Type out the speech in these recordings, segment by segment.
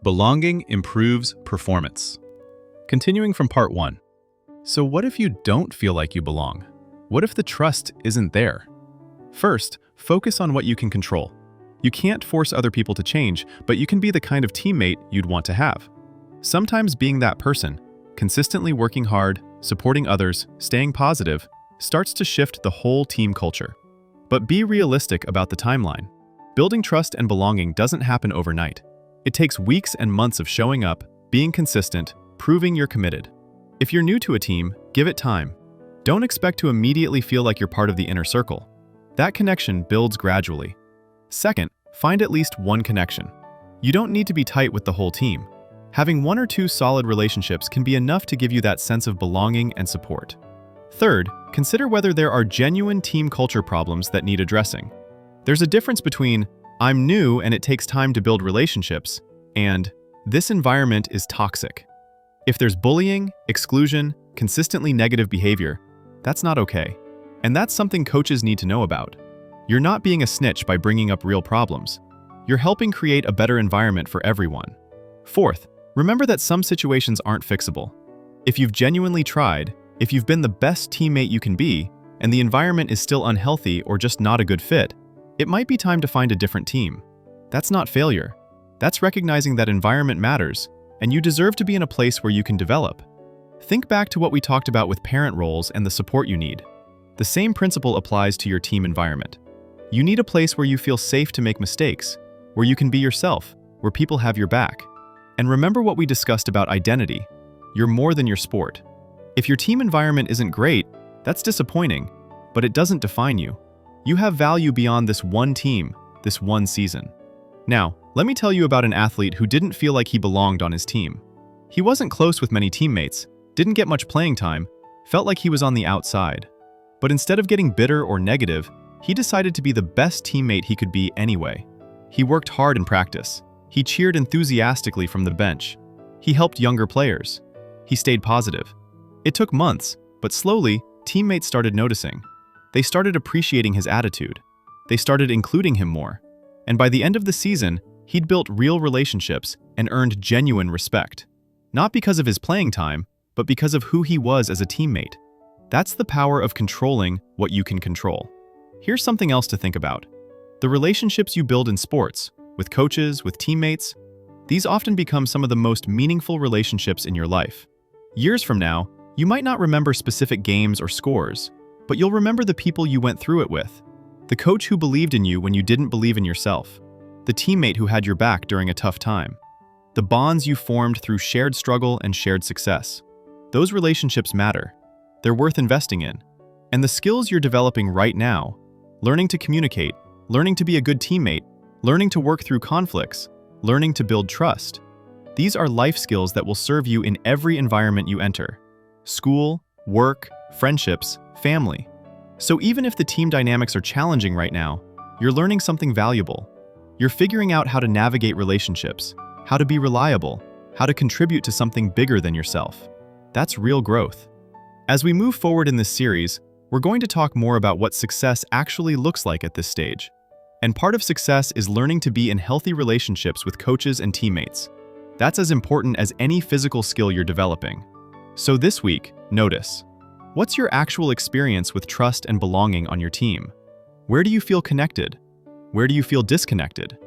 Belonging improves performance. Continuing from part 1. So what if you don't feel like you belong? What if the trust isn't there? First, focus on what you can control. You can't force other people to change, but you can be the kind of teammate you'd want to have. Sometimes being that person, consistently working hard, supporting others, staying positive, starts to shift the whole team culture. But be realistic about the timeline. Building trust and belonging doesn't happen overnight. It takes weeks and months of showing up, being consistent, proving you're committed. If you're new to a team, give it time. Don't expect to immediately feel like you're part of the inner circle. That connection builds gradually. Second, find at least one connection. You don't need to be tight with the whole team. Having 1 or 2 solid relationships can be enough to give you that sense of belonging and support. Third, consider whether there are genuine team culture problems that need addressing. There's a difference between "I'm new and it takes time to build relationships" and "this environment is toxic." If there's bullying, exclusion, consistently negative behavior, that's not okay. And that's something coaches need to know about. You're not being a snitch by bringing up real problems. You're helping create a better environment for everyone. Fourth, remember that some situations aren't fixable. If you've genuinely tried, if you've been the best teammate you can be, and the environment is still unhealthy or just not a good fit, it might be time to find a different team. That's not failure. That's recognizing that environment matters, and you deserve to be in a place where you can develop. Think back to what we talked about with parent roles and the support you need. The same principle applies to your team environment. You need a place where you feel safe to make mistakes, where you can be yourself, where people have your back. And remember what we discussed about identity. You're more than your sport. If your team environment isn't great, that's disappointing, but it doesn't define you. You have value beyond this one team, this one season. Now, let me tell you about an athlete who didn't feel like he belonged on his team. He wasn't close with many teammates, didn't get much playing time, felt like he was on the outside. But instead of getting bitter or negative, he decided to be the best teammate he could be anyway. He worked hard in practice. He cheered enthusiastically from the bench. He helped younger players. He stayed positive. It took months, but slowly, teammates started noticing. They started appreciating his attitude. They started including him more. And by the end of the season, he'd built real relationships and earned genuine respect. Not because of his playing time, but because of who he was as a teammate. That's the power of controlling what you can control. Here's something else to think about. The relationships you build in sports, with coaches, with teammates, these often become some of the most meaningful relationships in your life. Years from now, you might not remember specific games or scores, but you'll remember the people you went through it with. The coach who believed in you when you didn't believe in yourself. The teammate who had your back during a tough time. The bonds you formed through shared struggle and shared success. Those relationships matter. They're worth investing in. And the skills you're developing right now, learning to communicate, learning to be a good teammate, learning to work through conflicts, learning to build trust. These are life skills that will serve you in every environment you enter. School, work, friendships, family. So even if the team dynamics are challenging right now, you're learning something valuable. You're figuring out how to navigate relationships, how to be reliable, how to contribute to something bigger than yourself. That's real growth. As we move forward in this series, we're going to talk more about what success actually looks like at this stage. And part of success is learning to be in healthy relationships with coaches and teammates. That's as important as any physical skill you're developing. So this week, notice. What's your actual experience with trust and belonging on your team? Where do you feel connected? Where do you feel disconnected?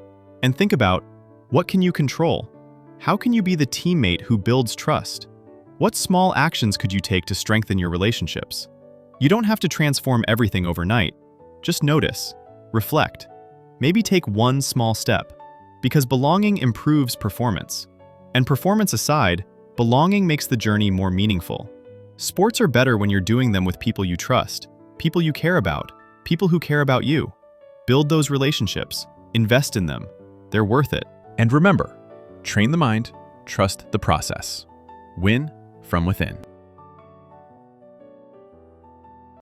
And think about, what can you control? How can you be the teammate who builds trust? What small actions could you take to strengthen your relationships? You don't have to transform everything overnight. Just notice, reflect, maybe take one small step, because belonging improves performance. And performance aside, belonging makes the journey more meaningful. Sports are better when you're doing them with people you trust, people you care about, people who care about you. Build those relationships, invest in them. They're worth it. And remember, train the mind, trust the process. Win from within.